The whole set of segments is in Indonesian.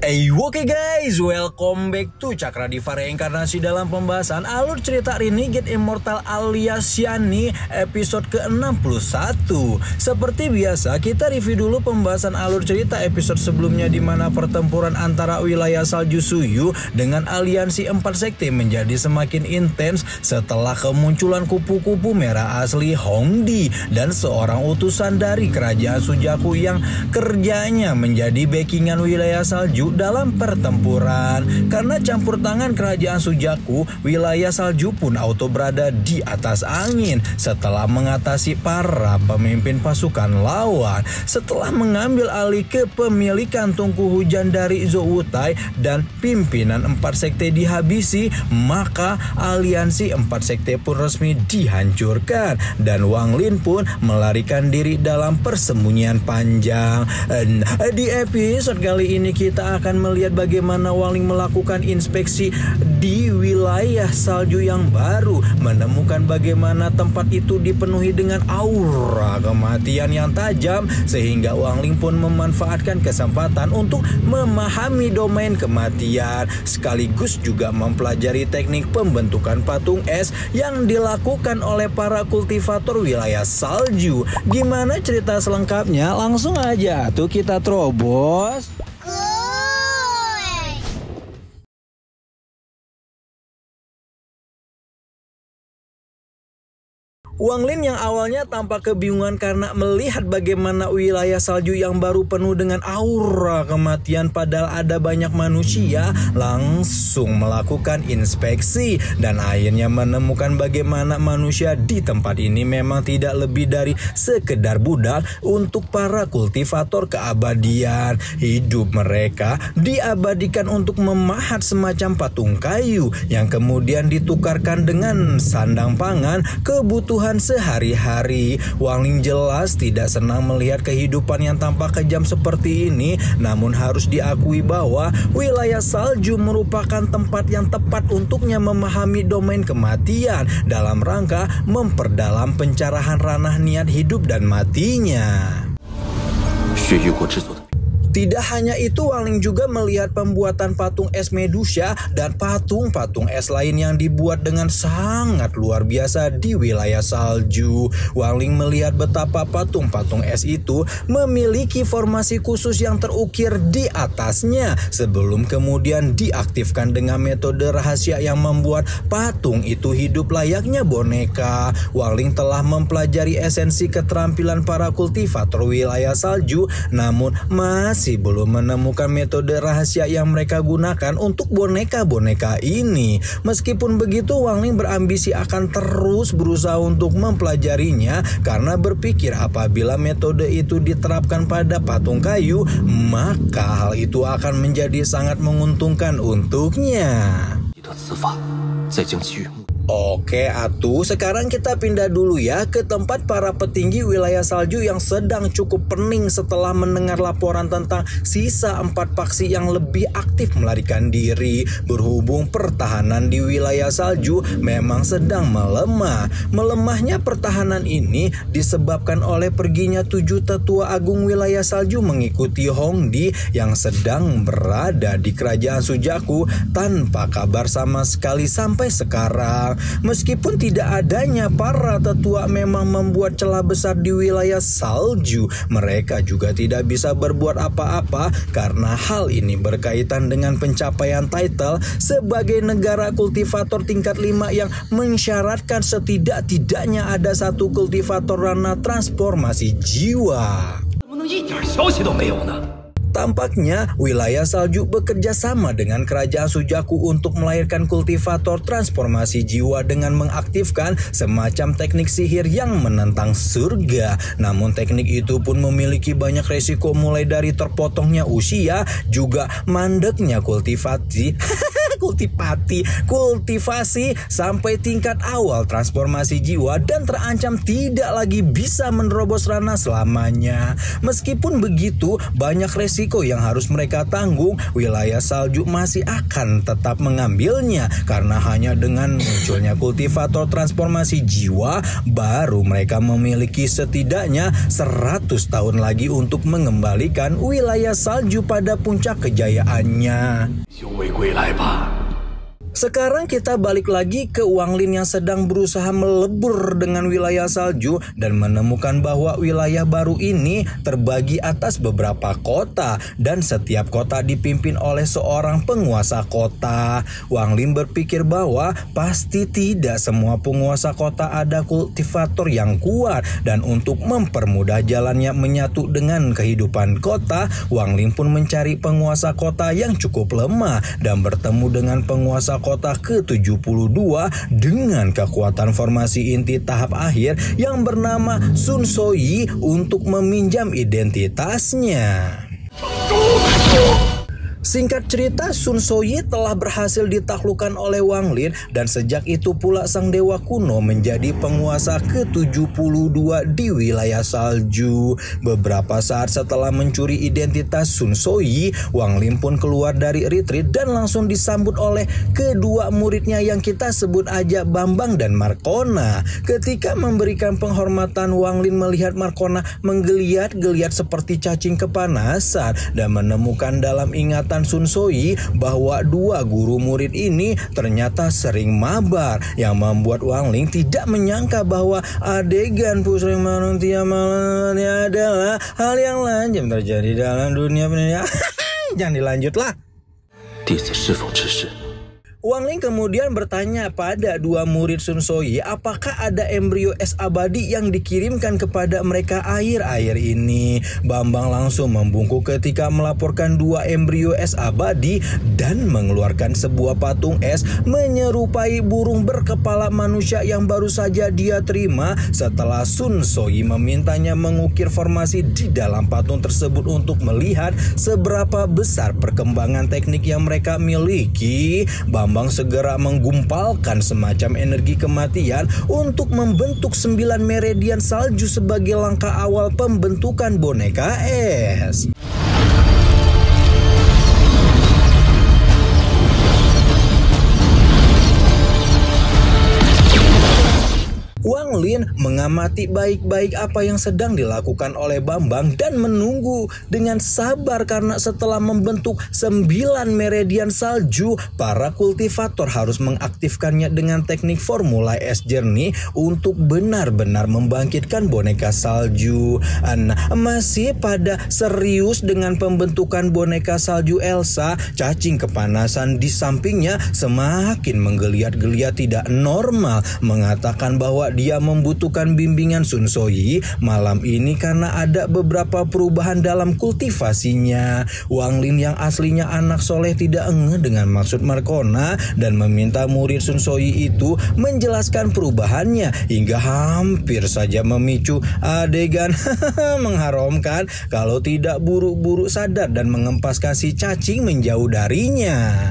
Oke guys, welcome back to Cakra Diva Reinkarnasi dalam pembahasan alur cerita Renegade Immortal alias Shani episode ke-61. Seperti biasa, kita review dulu pembahasan alur cerita episode sebelumnya di mana pertempuran antara wilayah salju Suyu dengan aliansi 4 sekte menjadi semakin intens setelah kemunculan kupu-kupu merah asli Hongdi dan seorang utusan dari kerajaan Sujaku yang kerjanya menjadi backingan wilayah salju dalam pertempuran. Karena campur tangan kerajaan Sujaku, wilayah salju pun auto berada di atas angin setelah mengatasi para pemimpin pasukan lawan. Setelah mengambil alih kepemilikan tungku hujan dari Zoutai dan pimpinan 4 sekte dihabisi, maka aliansi 4 sekte pun resmi dihancurkan dan Wang Lin pun melarikan diri dalam persembunyian panjang. Di episode kali ini kita akan melihat bagaimana Wang Ling melakukan inspeksi di wilayah salju yang baru, menemukan bagaimana tempat itu dipenuhi dengan aura kematian yang tajam, sehingga Wang Ling pun memanfaatkan kesempatan untuk memahami domain kematian, sekaligus juga mempelajari teknik pembentukan patung es yang dilakukan oleh para kultivator wilayah salju. Gimana cerita selengkapnya? Langsung aja tuh kita terobos. Wang Lin yang awalnya tampak kebingungan karena melihat bagaimana wilayah salju yang baru penuh dengan aura kematian padahal ada banyak manusia, langsung melakukan inspeksi dan akhirnya menemukan bagaimana manusia di tempat ini memang tidak lebih dari sekedar budak untuk para kultivator keabadian. Hidup mereka diabadikan untuk memahat semacam patung kayu yang kemudian ditukarkan dengan sandang pangan kebutuhan sehari-hari. Wang Ling jelas tidak senang melihat kehidupan yang tampak kejam seperti ini, namun harus diakui bahwa wilayah salju merupakan tempat yang tepat untuknya memahami domain kematian dalam rangka memperdalam pencerahan ranah niat hidup dan matinya. Tidak hanya itu, Wang Ling juga melihat pembuatan patung es Medusa dan patung-patung es lain yang dibuat dengan sangat luar biasa di wilayah salju. Wang Ling melihat betapa patung-patung es itu memiliki formasi khusus yang terukir di atasnya sebelum kemudian diaktifkan dengan metode rahasia yang membuat patung itu hidup layaknya boneka. Wang Ling telah mempelajari esensi keterampilan para kultivator wilayah salju, namun masih belum menemukan metode rahasia yang mereka gunakan untuk boneka-boneka ini. Meskipun begitu, Wang Ling berambisi akan terus berusaha untuk mempelajarinya karena berpikir apabila metode itu diterapkan pada patung kayu, maka hal itu akan menjadi sangat menguntungkan untuknya. Oke atuh, sekarang kita pindah dulu ya ke tempat para petinggi wilayah salju yang sedang cukup pening setelah mendengar laporan tentang sisa 4 faksi yang lebih aktif melarikan diri. Berhubung pertahanan di wilayah salju memang sedang melemah. Melemahnya pertahanan ini disebabkan oleh perginya 7 tetua agung wilayah salju mengikuti Hongdi yang sedang berada di kerajaan Sujaku tanpa kabar sama sekali sampai sekarang. Meskipun tidak adanya para tetua memang membuat celah besar di wilayah salju, mereka juga tidak bisa berbuat apa-apa karena hal ini berkaitan dengan pencapaian title sebagai negara kultivator tingkat 5 yang mensyaratkan setidak-tidaknya ada 1 kultivator ranah transformasi jiwa. Tampaknya wilayah salju bekerja sama dengan kerajaan Sujaku untuk melahirkan kultivator transformasi jiwa dengan mengaktifkan semacam teknik sihir yang menentang surga. Namun teknik itu pun memiliki banyak resiko, mulai dari terpotongnya usia, juga mandeknya kultivasi kultivasi sampai tingkat awal transformasi jiwa dan terancam tidak lagi bisa menerobos ranah selamanya. Meskipun begitu, banyak resiko yang harus mereka tanggung, wilayah salju masih akan tetap mengambilnya karena hanya dengan munculnya kultivator transformasi jiwa baru mereka memiliki setidaknya 100 tahun lagi untuk mengembalikan wilayah salju pada puncak kejayaannya. Sekarang kita balik lagi ke Wang Lin yang sedang berusaha melebur dengan wilayah salju dan menemukan bahwa wilayah baru ini terbagi atas beberapa kota dan setiap kota dipimpin oleh seorang penguasa kota. Wang Lin berpikir bahwa pasti tidak semua penguasa kota ada kultivator yang kuat dan untuk mempermudah jalannya menyatu dengan kehidupan kota, Wang Lin pun mencari penguasa kota yang cukup lemah dan bertemu dengan penguasa kota ke-72 dengan kekuatan formasi inti tahap akhir yang bernama Sun Soyi untuk meminjam identitasnya. Singkat cerita, Sun Soyi telah berhasil ditaklukkan oleh Wang Lin dan sejak itu pula sang dewa kuno menjadi penguasa ke-72 di wilayah salju. Beberapa saat setelah mencuri identitas Sun Soyi, Wang Lin pun keluar dari retreat dan langsung disambut oleh kedua muridnya yang kita sebut aja Bambang dan Markona. Ketika memberikan penghormatan, Wang Lin melihat Markona menggeliat-geliat seperti cacing kepanasan dan menemukan dalam ingatan Sun Soyi bahwa dua guru murid ini ternyata sering mabar yang membuat Wang Lin tidak menyangka bahwa adegan pusri manusia malam adalah hal yang lazim terjadi dalam dunia pendidikan. Jangan dilanjutlah. Wang Lin kemudian bertanya pada dua murid Sun Soyi apakah ada embrio es abadi yang dikirimkan kepada mereka akhir-akhir ini. Bambang langsung membungkuk ketika melaporkan dua embrio es abadi dan mengeluarkan sebuah patung es menyerupai burung berkepala manusia yang baru saja dia terima setelah Sun Soyi memintanya mengukir formasi di dalam patung tersebut untuk melihat seberapa besar perkembangan teknik yang mereka miliki. Bambang segera menggumpalkan semacam energi kematian untuk membentuk 9 meridian salju sebagai langkah awal pembentukan boneka es. Wang Lin mengamati baik-baik apa yang sedang dilakukan oleh Bambang dan menunggu dengan sabar karena setelah membentuk 9 meridian salju, para kultivator harus mengaktifkannya dengan teknik formula es jernih untuk benar-benar membangkitkan boneka salju. Masih pada serius dengan pembentukan boneka salju Elsa, cacing kepanasan di sampingnya semakin menggeliat-geliat tidak normal, mengatakan bahwa dia membutuhkan bimbingan Sun Soyi malam ini karena ada beberapa perubahan dalam kultivasinya. Wang Lin yang aslinya anak soleh tidak engeh dengan maksud Markona dan meminta murid Sun Soyi itu menjelaskan perubahannya hingga hampir saja memicu adegan mengharamkan kalau tidak buru-buru sadar dan mengempaskan si cacing menjauh darinya.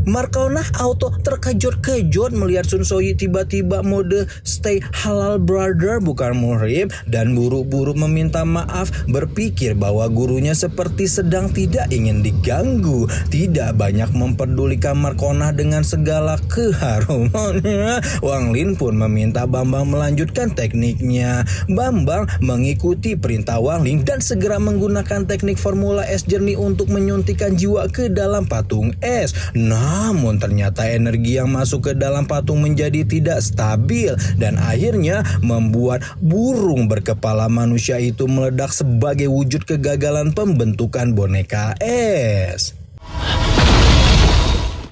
Markona auto terkejut-kejut melihat Sun Soyi tiba-tiba mode stay halal brother bukan muhrim dan buru-buru meminta maaf, berpikir bahwa gurunya seperti sedang tidak ingin diganggu. Tidak banyak memperdulikan Markona dengan segala keharumannya. Wang Lin pun meminta Bambang melanjutkan tekniknya. Bambang mengikuti perintah Wang Lin dan segera menggunakan teknik formula es jernih untuk menyuntikkan jiwa ke dalam patung es. Namun ternyata energi yang masuk ke dalam patung menjadi tidak stabil dan akhirnya membuat burung berkepala manusia itu meledak sebagai wujud kegagalan pembentukan boneka es.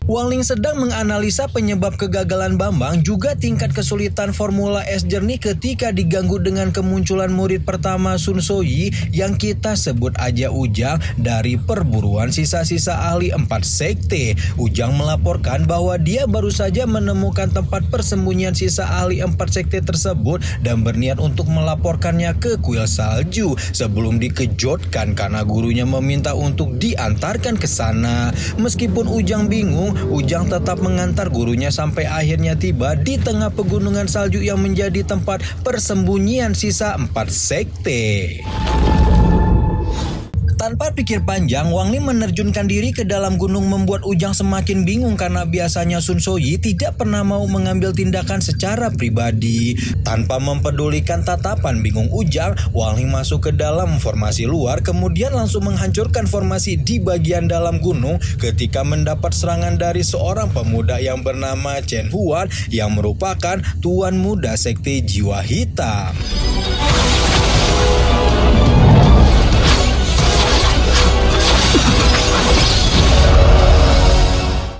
Wang Ling sedang menganalisa penyebab kegagalan Bambang, juga tingkat kesulitan Formula S Journey ketika diganggu dengan kemunculan murid pertama Sun Soyi yang kita sebut aja Ujang dari perburuan sisa-sisa ahli 4 sekte. Ujang melaporkan bahwa dia baru saja menemukan tempat persembunyian sisa ahli 4 sekte tersebut dan berniat untuk melaporkannya ke kuil salju sebelum dikejutkan karena gurunya meminta untuk diantarkan ke sana. Meskipun Ujang bingung, Ujang tetap mengantar gurunya sampai akhirnya tiba di tengah pegunungan salju yang menjadi tempat persembunyian sisa 4 sekte. Tanpa pikir panjang, Wang Ling menerjunkan diri ke dalam gunung membuat Ujang semakin bingung karena biasanya Sun Soyi tidak pernah mau mengambil tindakan secara pribadi. Tanpa mempedulikan tatapan bingung Ujang, Wang Ling masuk ke dalam formasi luar kemudian langsung menghancurkan formasi di bagian dalam gunung ketika mendapat serangan dari seorang pemuda yang bernama Chen Huan yang merupakan tuan muda sekte jiwa hitam.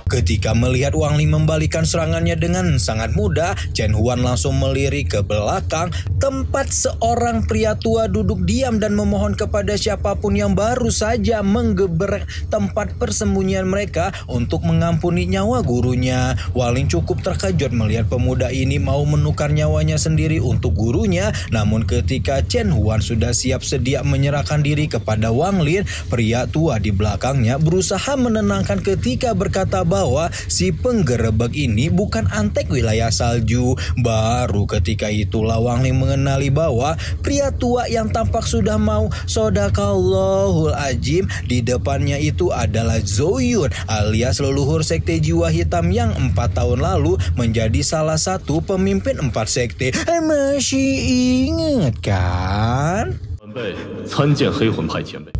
Ketika melihat Wang Ling membalikan serangannya dengan sangat mudah, Chen Huan langsung melirik ke belakang tempat seorang pria tua duduk diam dan memohon kepada siapapun yang baru saja menggeber tempat persembunyian mereka untuk mengampuni nyawa gurunya. Wang Ling cukup terkejut melihat pemuda ini mau menukar nyawanya sendiri untuk gurunya, namun ketika Chen Huan sudah siap sedia menyerahkan diri kepada Wang Ling, pria tua di belakangnya berusaha menenangkan ketika berkata bahwa si penggerebek ini bukan antek wilayah salju. Baru ketika itulah Wang Ling mengenali bahwa pria tua yang tampak sudah mau sodakallahul ajim di depannya itu adalah Zhou Yun alias leluhur sekte jiwa hitam yang 4 tahun lalu menjadi salah satu pemimpin 4 sekte. Masih ingat kan?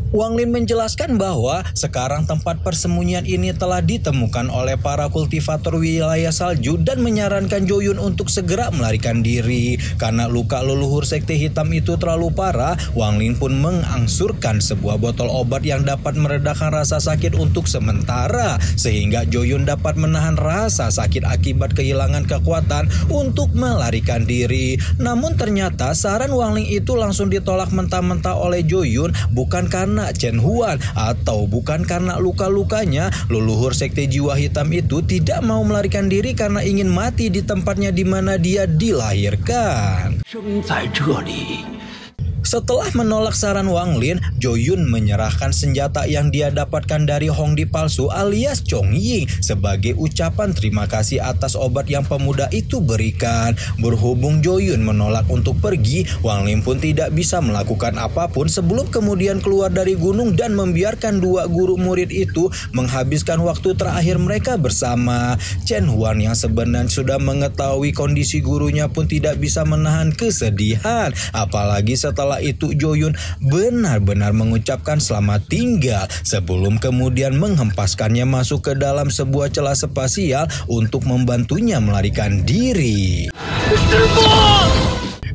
Wang Ling menjelaskan bahwa sekarang tempat persembunyian ini telah ditemukan oleh para kultivator wilayah salju dan menyarankan Zhou Yun untuk segera melarikan diri. Karena luka leluhur sekte hitam itu terlalu parah, Wang Ling pun mengangsurkan sebuah botol obat yang dapat meredakan rasa sakit untuk sementara, sehingga Zhou Yun dapat menahan rasa sakit akibat kehilangan kekuatan untuk melarikan diri. Namun ternyata saran Wang Ling itu langsung ditolak mentah-mentah oleh Zhou Yun, bukan karena Chen Huan atau bukan karena luka-lukanya. Leluhur sekte jiwa hitam itu tidak mau melarikan diri karena ingin mati di tempatnya di mana dia dilahirkan. Setelah menolak saran Wang Ling, Zhou Yun menyerahkan senjata yang dia dapatkan dari Hongdi palsu alias Chong Ying sebagai ucapan terima kasih atas obat yang pemuda itu berikan. Berhubung Zhou Yun menolak untuk pergi, Wang Ling pun tidak bisa melakukan apapun sebelum kemudian keluar dari gunung dan membiarkan dua guru murid itu menghabiskan waktu terakhir mereka bersama. Chen Huan yang sebenarnya sudah mengetahui kondisi gurunya pun tidak bisa menahan kesedihan, apalagi setelah itu Zhou Yun benar-benar mengucapkan selamat tinggal sebelum kemudian menghempaskannya masuk ke dalam sebuah celah spasial untuk membantunya melarikan diri.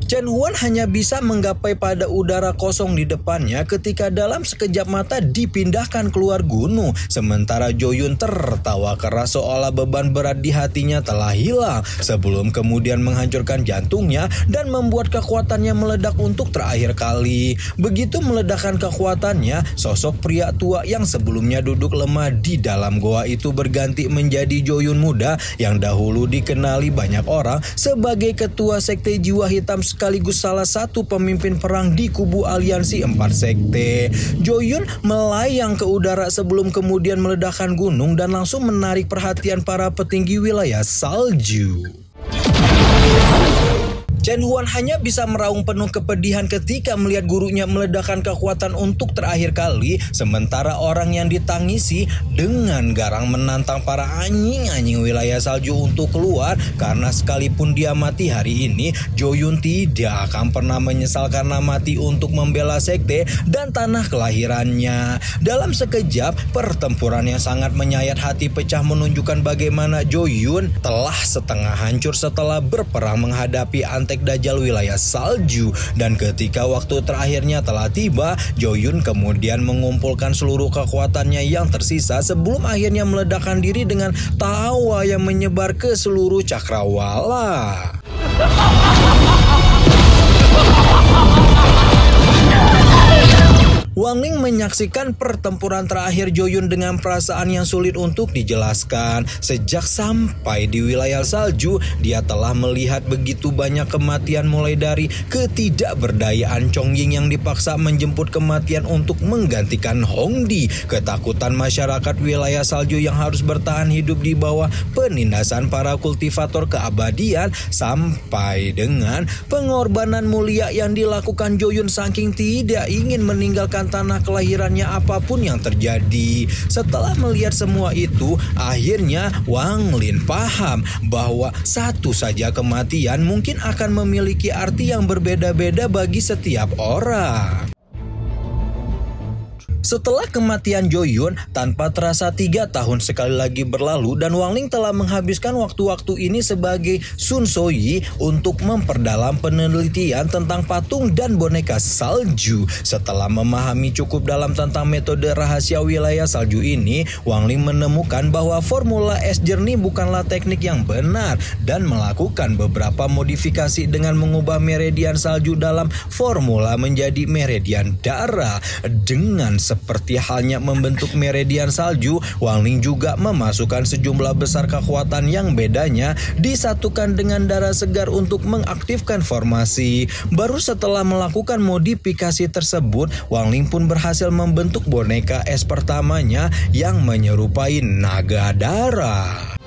Chen Huan hanya bisa menggapai pada udara kosong di depannya ketika dalam sekejap mata dipindahkan keluar gunung. Sementara Zhou Yun tertawa keras seolah beban berat di hatinya telah hilang sebelum kemudian menghancurkan jantungnya dan membuat kekuatannya meledak untuk terakhir kali. Begitu meledakkan kekuatannya, sosok pria tua yang sebelumnya duduk lemah di dalam goa itu berganti menjadi Zhou Yun muda yang dahulu dikenali banyak orang sebagai ketua sekte jiwa hitam sekaligus salah satu pemimpin perang di kubu aliansi 4 sekte. Zhou Yun melayang ke udara sebelum kemudian meledakkan gunung dan langsung menarik perhatian para petinggi wilayah salju. Chen Huan hanya bisa meraung penuh kepedihan ketika melihat gurunya meledakkan kekuatan untuk terakhir kali, sementara orang yang ditangisi dengan garang menantang para anjing-anjing wilayah salju untuk keluar karena sekalipun dia mati hari ini, Zhou Yun tidak akan pernah menyesal karena mati untuk membela sekte dan tanah kelahirannya. Dalam sekejap, pertempuran yang sangat menyayat hati pecah menunjukkan bagaimana Zhou Yun telah setengah hancur setelah berperang menghadapi antek mengatek Dajjal wilayah salju. Dan ketika waktu terakhirnya telah tiba, Joyun kemudian mengumpulkan seluruh kekuatannya yang tersisa sebelum akhirnya meledakkan diri dengan tawa yang menyebar ke seluruh cakrawala. Wang Ling menyaksikan pertempuran terakhir Joyun dengan perasaan yang sulit untuk dijelaskan. Sejak sampai di wilayah salju, dia telah melihat begitu banyak kematian, mulai dari ketidakberdayaan Chong Ying yang dipaksa menjemput kematian untuk menggantikan Hongdi, ketakutan masyarakat wilayah salju yang harus bertahan hidup di bawah penindasan para kultivator keabadian, sampai dengan pengorbanan mulia yang dilakukan Joyun saking tidak ingin meninggalkan tanah kelahirannya apapun yang terjadi. Setelah melihat semua itu, akhirnya Wang Ling paham bahwa satu saja kematian mungkin akan memiliki arti yang berbeda-beda bagi setiap orang. Setelah kematian Joyun, tanpa terasa 3 tahun sekali lagi berlalu dan Wang Ling telah menghabiskan waktu-waktu ini sebagai Sun Soyi untuk memperdalam penelitian tentang patung dan boneka salju. Setelah memahami cukup dalam tentang metode rahasia wilayah salju ini, Wang Ling menemukan bahwa formula es jernih bukanlah teknik yang benar dan melakukan beberapa modifikasi dengan mengubah meridian salju dalam formula menjadi meridian darah. Dengan seperti halnya membentuk meridian salju, Wang Ling juga memasukkan sejumlah besar kekuatan yang bedanya disatukan dengan darah segar untuk mengaktifkan formasi. Baru setelah melakukan modifikasi tersebut, Wang Ling pun berhasil membentuk boneka es pertamanya yang menyerupai naga darah.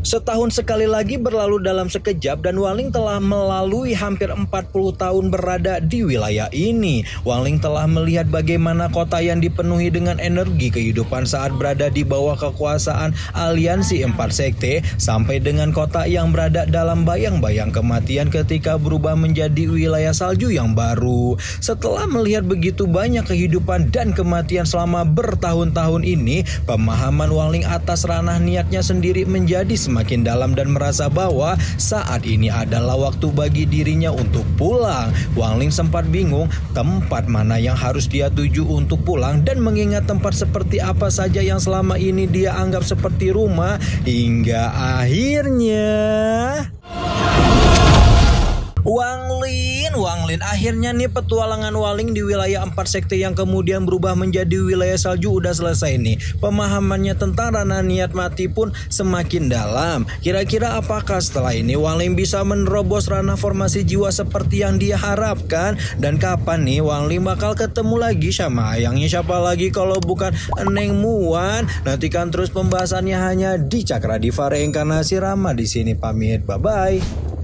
Setahun sekali lagi berlalu dalam sekejap dan Wang Ling telah melalui hampir 40 tahun berada di wilayah ini. Wang Ling telah melihat bagaimana kota yang dipenuhi dengan energi kehidupan saat berada di bawah kekuasaan aliansi 4 sekte, sampai dengan kota yang berada dalam bayang-bayang kematian ketika berubah menjadi wilayah salju yang baru. Setelah melihat begitu banyak kehidupan dan kematian selama bertahun-tahun ini, pemahaman Wang Ling atas ranah niatnya sendiri menjadi semakin dalam dan merasa bahwa saat ini adalah waktu bagi dirinya untuk pulang. Wang Ling sempat bingung tempat mana yang harus dia tuju untuk pulang dan mengingat tempat seperti apa saja yang selama ini dia anggap seperti rumah, hingga akhirnya Wang Ling akhirnya nih petualangan Wang Ling di wilayah 4 sekte yang kemudian berubah menjadi wilayah salju udah selesai nih. Pemahamannya tentang ranah niat mati pun semakin dalam. Kira-kira apakah setelah ini Wang Ling bisa menerobos ranah formasi jiwa seperti yang dia harapkan? Dan kapan nih Wang Ling bakal ketemu lagi sama ayangnya siapa lagi kalau bukan Neng Muan? Nantikan terus pembahasannya hanya di Cakra Diva Reinkarnasi. Rama di sini pamit. Bye bye.